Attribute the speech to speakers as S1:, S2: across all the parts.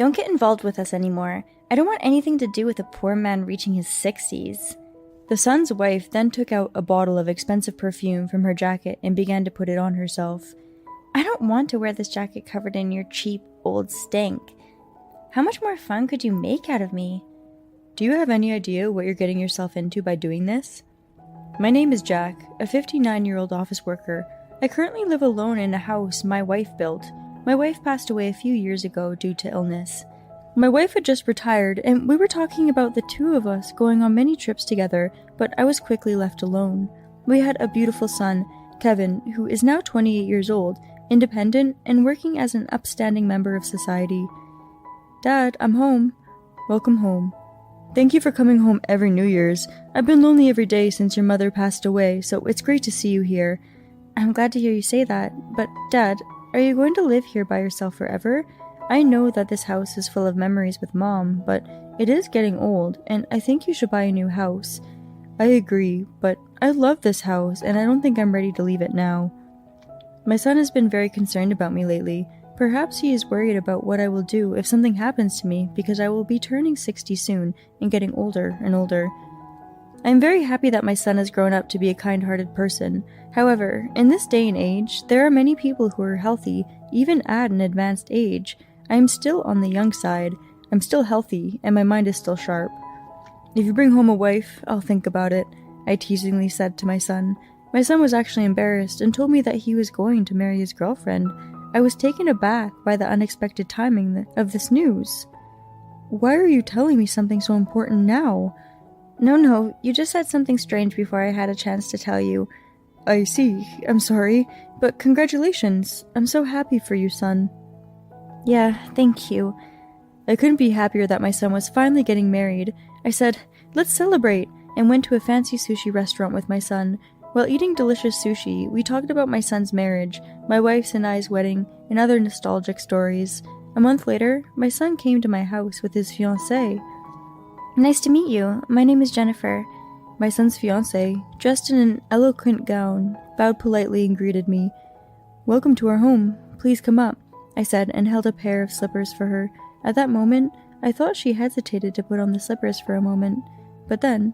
S1: Don't get involved with us anymore. I don't want anything to do with a poor man reaching his 60s. The son's wife then took out a bottle of expensive perfume from her jacket and began to put it on herself. I don't want to wear this jacket covered in your cheap, old stink. How much more fun could you make out of me? Do you have any idea what you're getting yourself into by doing this? My name is Jack, a 59-year-old office worker. I currently live alone in a house my wife built. My wife passed away a few years ago due to illness. My wife had just retired, and we were talking about the two of us going on many trips together, but I was quickly left alone. We had a beautiful son, Kevin, who is now 28 years old, independent, and working as an upstanding member of society. Dad, I'm home. Welcome home. Thank you for coming home every New Year's. I've been lonely every day since your mother passed away, so it's great to see you here. I'm glad to hear you say that, but Dad, are you going to live here by yourself forever? I know that this house is full of memories with Mom, but it is getting old, and I think you should buy a new house. I agree, but I love this house, and I don't think I'm ready to leave it now. My son has been very concerned about me lately. Perhaps he is worried about what I will do if something happens to me, because I will be turning 60 soon and getting older and older. I am very happy that my son has grown up to be a kind-hearted person. However, in this day and age, there are many people who are healthy, even at an advanced age. I am still on the young side. I'm still healthy, and my mind is still sharp. If you bring home a wife, I'll think about it, I teasingly said to my son. My son was actually embarrassed and told me that he was going to marry his girlfriend. I was taken aback by the unexpected timing of this news. Why are you telling me something so important now? No, you just said something strange before I had a chance to tell you. I see, I'm sorry, but congratulations. I'm so happy for you, son. Yeah, thank you. I couldn't be happier that my son was finally getting married. I said, let's celebrate, and went to a fancy sushi restaurant with my son. While eating delicious sushi, we talked about my son's marriage, my wife's and I's wedding, and other nostalgic stories. A month later, my son came to my house with his fiancée. Nice to meet you. My name is Jennifer. My son's fiancée, dressed in an eloquent gown, bowed politely and greeted me. Welcome to our home. Please come up, I said, and held a pair of slippers for her. At that moment, I thought she hesitated to put on the slippers for a moment. But then,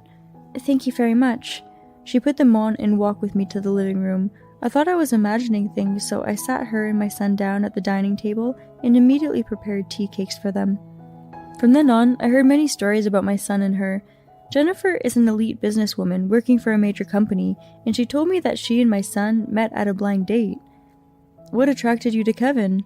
S1: thank you very much. She put them on and walked with me to the living room. I thought I was imagining things, so I sat her and my son down at the dining table and immediately prepared tea cakes for them. From then on, I heard many stories about my son and her. Jennifer is an elite businesswoman working for a major company, and she told me that she and my son met at a blind date. What attracted you to Kevin?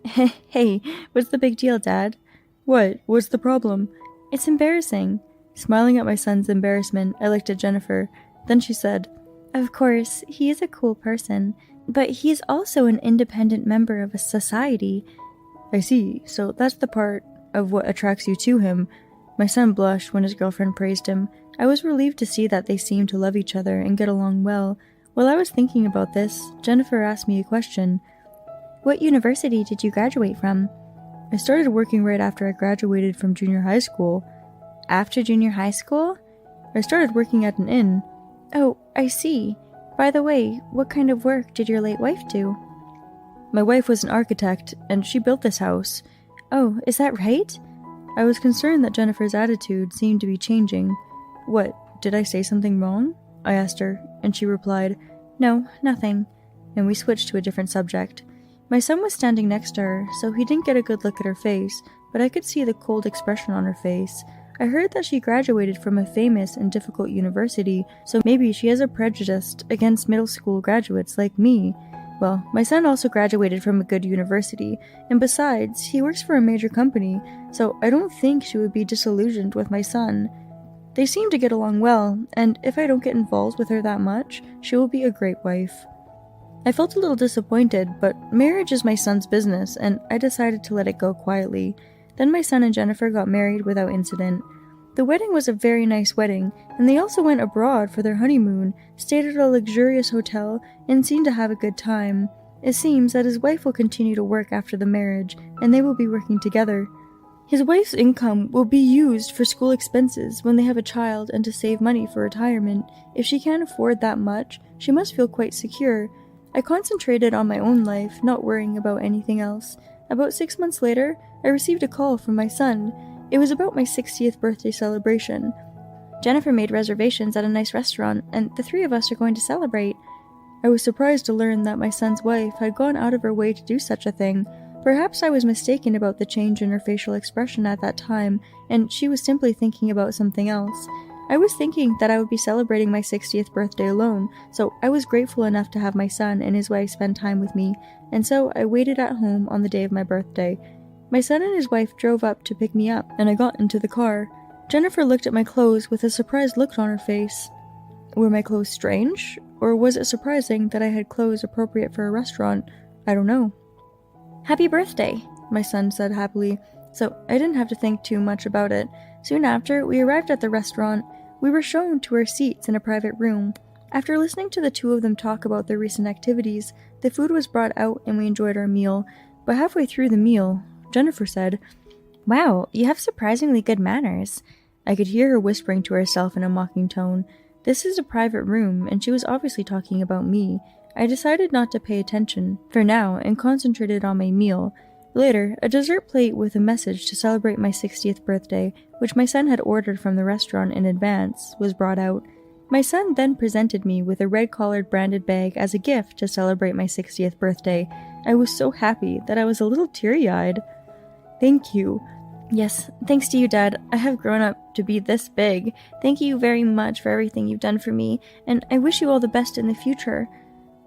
S1: Hey, what's the big deal, Dad? What? What's the problem? It's embarrassing. Smiling at my son's embarrassment, I looked at Jennifer. Then she said, Of course, he is a cool person, but he is also an independent member of a society. I see, so that's the part of what attracts you to him. My son blushed when his girlfriend praised him. I was relieved to see that they seemed to love each other and get along well. While I was thinking about this, Jennifer asked me a question. What university did you graduate from? I started working right after I graduated from junior high school. After junior high school? I started working at an inn. Oh, I see. By the way, what kind of work did your late wife do? My wife was an architect, and she built this house. Oh, is that right? I was concerned that Jennifer's attitude seemed to be changing. What, did I say something wrong? I asked her, and she replied, No, nothing. And we switched to a different subject. My son was standing next to her, so he didn't get a good look at her face, but I could see the cold expression on her face. I heard that she graduated from a famous and difficult university, so maybe she has a prejudice against middle school graduates like me. Well, my son also graduated from a good university, and besides, he works for a major company, so I don't think she would be disillusioned with my son. They seem to get along well, and if I don't get involved with her that much, she will be a great wife. I felt a little disappointed, but marriage is my son's business, and I decided to let it go quietly. Then my son and Jennifer got married without incident. The wedding was a very nice wedding, and they also went abroad for their honeymoon, stayed at a luxurious hotel, and seemed to have a good time. It seems that his wife will continue to work after the marriage, and they will be working together. His wife's income will be used for school expenses when they have a child and to save money for retirement. If she can't afford that much, she must feel quite secure. I concentrated on my own life, not worrying about anything else. About 6 months later, I received a call from my son. It was about my 60th birthday celebration. Jennifer made reservations at a nice restaurant, and the three of us are going to celebrate. I was surprised to learn that my son's wife had gone out of her way to do such a thing. Perhaps I was mistaken about the change in her facial expression at that time, and she was simply thinking about something else. I was thinking that I would be celebrating my 60th birthday alone, so I was grateful enough to have my son and his wife spend time with me, and so I waited at home on the day of my birthday. My son and his wife drove up to pick me up, and I got into the car. Jennifer looked at my clothes with a surprised look on her face. Were my clothes strange? Or was it surprising that I had clothes appropriate for a restaurant? I don't know. "Happy birthday," my son said happily, so I didn't have to think too much about it. Soon after, we arrived at the restaurant. We were shown to our seats in a private room. After listening to the two of them talk about their recent activities, the food was brought out and we enjoyed our meal. But halfway through the meal, Jennifer said, "Wow, you have surprisingly good manners." I could hear her whispering to herself in a mocking tone. This is a private room, and she was obviously talking about me. I decided not to pay attention for now and concentrated on my meal. Later, a dessert plate with a message to celebrate my 60th birthday, which my son had ordered from the restaurant in advance, was brought out. My son then presented me with a red-collared branded bag as a gift to celebrate my 60th birthday. I was so happy that I was a little teary-eyed. "Thank you." "Yes, thanks to you, Dad. I have grown up to be this big. Thank you very much for everything you've done for me, and I wish you all the best in the future."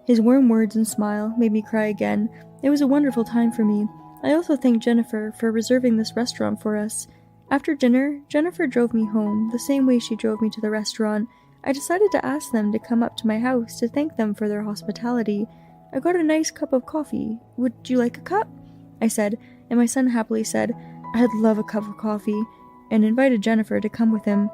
S1: His warm words and smile made me cry again. It was a wonderful time for me. I also thanked Jennifer for reserving this restaurant for us. After dinner, Jennifer drove me home the same way she drove me to the restaurant. I decided to ask them to come up to my house to thank them for their hospitality. I got a nice cup of coffee. "Would you like a cup?" I said, and my son happily said, "I'd love a cup of coffee," and invited Jennifer to come with him.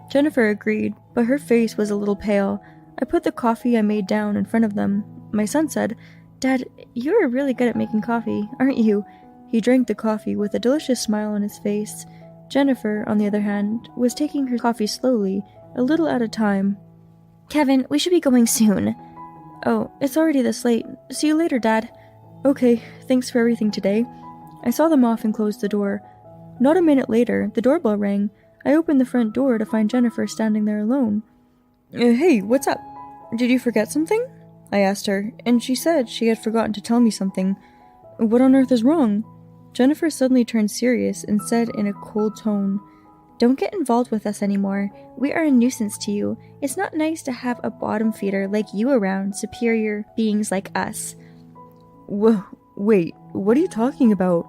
S1: Jennifer agreed, but her face was a little pale. I put the coffee I made down in front of them. My son said, "Dad, you are really good at making coffee, aren't you?" He drank the coffee with a delicious smile on his face. Jennifer, on the other hand, was taking her coffee slowly, a little at a time. "Kevin, we should be going soon." "Oh, it's already this late. See you later, Dad." "Okay, thanks for everything today." I saw them off and closed the door. Not a minute later, the doorbell rang. I opened the front door to find Jennifer standing there alone. Hey, what's up? Did you forget something?" I asked her, and she said she had forgotten to tell me something. "What on earth is wrong?" Jennifer suddenly turned serious and said in a cold tone, "Don't get involved with us anymore. We are a nuisance to you. It's not nice to have a bottom feeder like you around superior beings like us." Wait, what are you talking about?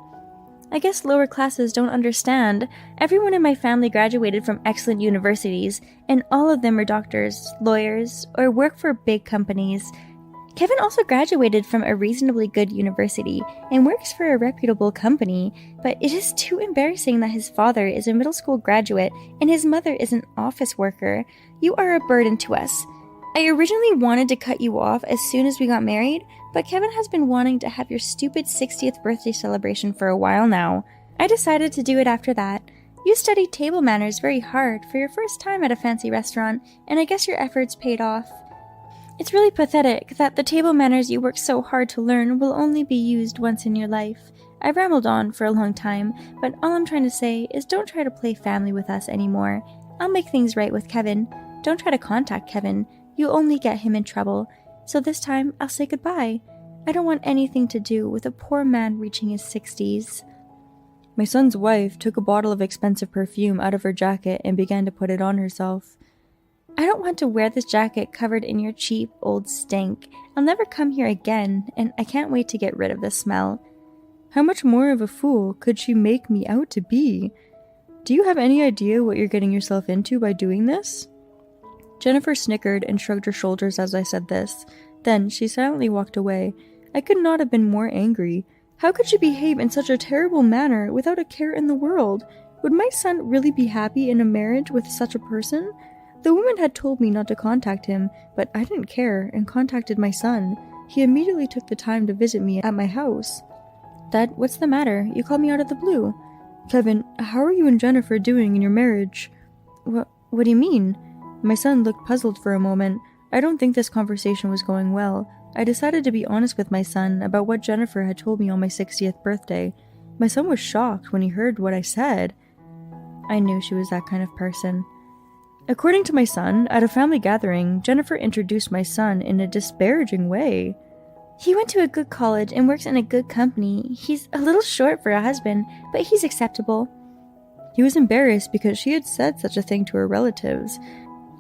S1: "I guess lower classes don't understand. Everyone in my family graduated from excellent universities, and all of them are doctors, lawyers, or work for big companies. Kevin also graduated from a reasonably good university and works for a reputable company, but it is too embarrassing that his father is a middle school graduate and his mother is an office worker. You are a burden to us. I originally wanted to cut you off as soon as we got married, but Kevin has been wanting to have your stupid 60th birthday celebration for a while now. I decided to do it after that. You studied table manners very hard for your first time at a fancy restaurant, and I guess your efforts paid off. It's really pathetic that the table manners you worked so hard to learn will only be used once in your life. I rambled on for a long time, but all I'm trying to say is don't try to play family with us anymore. I'll make things right with Kevin. Don't try to contact Kevin. You'll only get him in trouble. So this time, I'll say goodbye. I don't want anything to do with a poor man reaching his 60s. My son's wife took a bottle of expensive perfume out of her jacket and began to put it on herself. "I don't want to wear this jacket covered in your cheap old stink. I'll never come here again, and I can't wait to get rid of this smell." How much more of a fool could she make me out to be? Do you have any idea what you're getting yourself into by doing this? Jennifer snickered and shrugged her shoulders as I said this. Then she silently walked away. I could not have been more angry. How could she behave in such a terrible manner without a care in the world? Would my son really be happy in a marriage with such a person? The woman had told me not to contact him, but I didn't care and contacted my son. He immediately took the time to visit me at my house. "Dad, what's the matter? You called me out of the blue." "Kevin, how are you and Jennifer doing in your marriage?" What do you mean?" My son looked puzzled for a moment. I don't think this conversation was going well. I decided to be honest with my son about what Jennifer had told me on my 60th birthday. My son was shocked when he heard what I said. I knew she was that kind of person. According to my son, at a family gathering, Jennifer introduced my son in a disparaging way. He went to a good college and works in a good company. He's a little short for a husband, but he's acceptable. He was embarrassed because she had said such a thing to her relatives.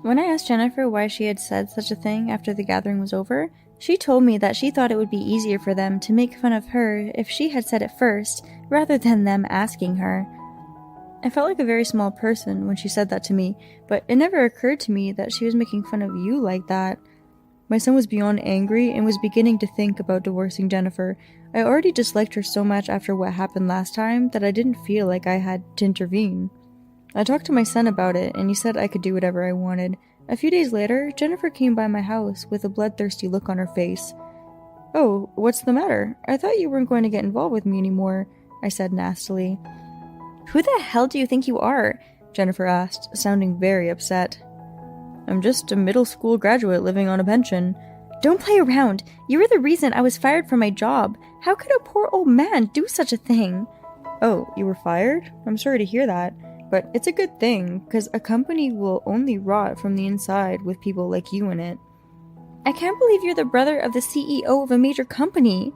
S1: When I asked Jennifer why she had said such a thing after the gathering was over, she told me that she thought it would be easier for them to make fun of her if she had said it first, rather than them asking her. I felt like a very small person when she said that to me, but it never occurred to me that she was making fun of you like that. My son was beyond angry and was beginning to think about divorcing Jennifer. I already disliked her so much after what happened last time that I didn't feel like I had to intervene. I talked to my son about it, and he said I could do whatever I wanted. A few days later, Jennifer came by my house with a bloodthirsty look on her face. "Oh, what's the matter? I thought you weren't going to get involved with me anymore," I said nastily. "Who the hell do you think you are?" Jennifer asked, sounding very upset. "I'm just a middle school graduate living on a pension." "Don't play around. You were the reason I was fired from my job. How could a poor old man do such a thing?" "Oh, you were fired? I'm sorry to hear that. But it's a good thing, because a company will only rot from the inside with people like you in it." "I can't believe you're the brother of the CEO of a major company."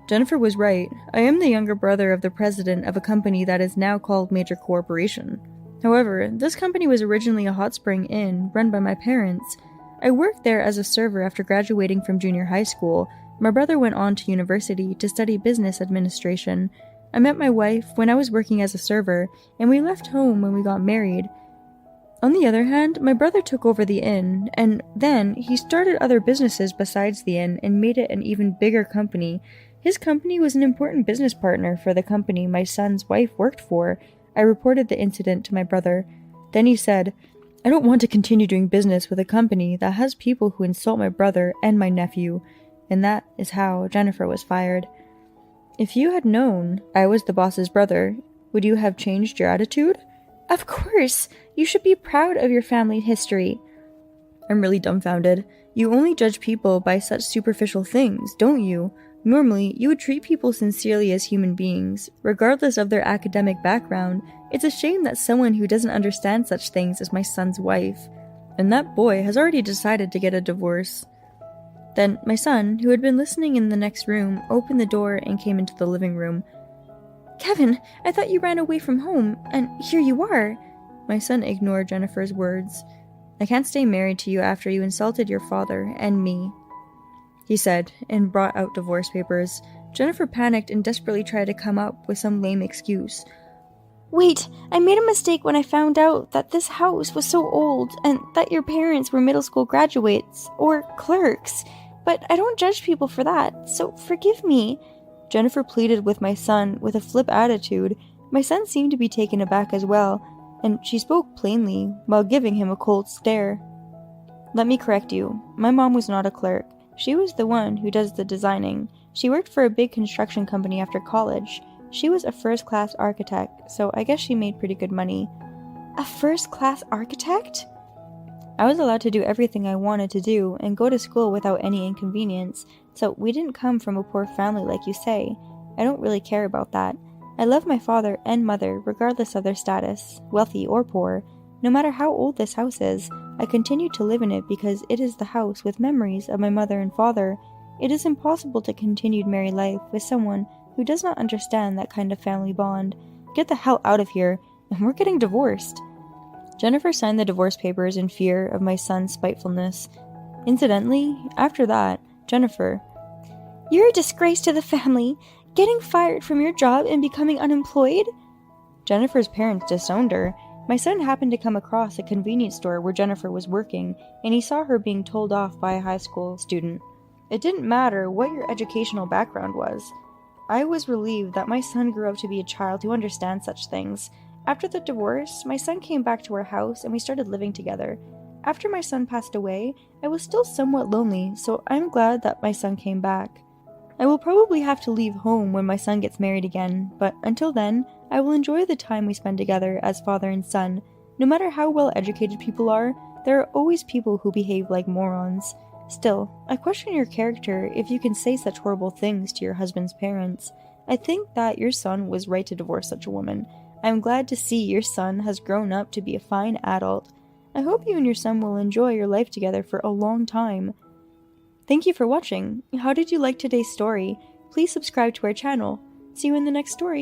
S1: Jennifer was right. I am the younger brother of the president of a company that is now called Major Corporation. However, this company was originally a hot spring inn run by my parents. I worked there as a server after graduating from junior high school. My brother went on to university to study business administration. I met my wife when I was working as a server, and we left home when we got married. On the other hand, my brother took over the inn, and then he started other businesses besides the inn and made it an even bigger company. His company was an important business partner for the company my son's wife worked for. I reported the incident to my brother. Then he said, "I don't want to continue doing business with a company that has people who insult my brother and my nephew." And that is how Jennifer was fired. If you had known I was the boss's brother, would you have changed your attitude? "Of course! You should be proud of your family history." I'm really dumbfounded. You only judge people by such superficial things, don't you? Normally, you would treat people sincerely as human beings, regardless of their academic background. It's a shame that someone who doesn't understand such things is my son's wife. And that boy has already decided to get a divorce. Then my son, who had been listening in the next room, opened the door and came into the living room. "Kevin, I thought you ran away from home, and here you are." My son ignored Jennifer's words. "I can't stay married to you after you insulted your father and me," he said, and brought out divorce papers. Jennifer panicked and desperately tried to come up with some lame excuse. "Wait, I made a mistake when I found out that this house was so old and that your parents were middle school graduates, or clerks. But I don't judge people for that, so forgive me." Jennifer pleaded with my son with a flip attitude. My son seemed to be taken aback as well, and she spoke plainly while giving him a cold stare. "Let me correct you. My mom was not a clerk. She was the one who does the designing. She worked for a big construction company after college. She was a first-class architect, so I guess she made pretty good money." "A first-class architect?" "I was allowed to do everything I wanted to do and go to school without any inconvenience, so we didn't come from a poor family like you say. I don't really care about that. I love my father and mother regardless of their status, wealthy or poor. No matter how old this house is, I continue to live in it because it is the house with memories of my mother and father. It is impossible to continue married life with someone who does not understand that kind of family bond. Get the hell out of here, and we're getting divorced." Jennifer signed the divorce papers in fear of my son's spitefulness. Incidentally, after that, Jennifer, "You're a disgrace to the family. Getting fired from your job and becoming unemployed?" Jennifer's parents disowned her. My son happened to come across a convenience store where Jennifer was working, and he saw her being told off by a high school student. It didn't matter what your educational background was. I was relieved that my son grew up to be a child who understands such things. After the divorce, my son came back to our house and we started living together. After my son passed away, I was still somewhat lonely, so I'm glad that my son came back. I will probably have to leave home when my son gets married again, but until then, I will enjoy the time we spend together as father and son. No matter how well educated people are, there are always people who behave like morons. Still, I question your character if you can say such horrible things to your husband's parents. I think that your son was right to divorce such a woman. I am glad to see your son has grown up to be a fine adult. I hope you and your son will enjoy your life together for a long time. Thank you for watching. How did you like today's story? Please subscribe to our channel. See you in the next story.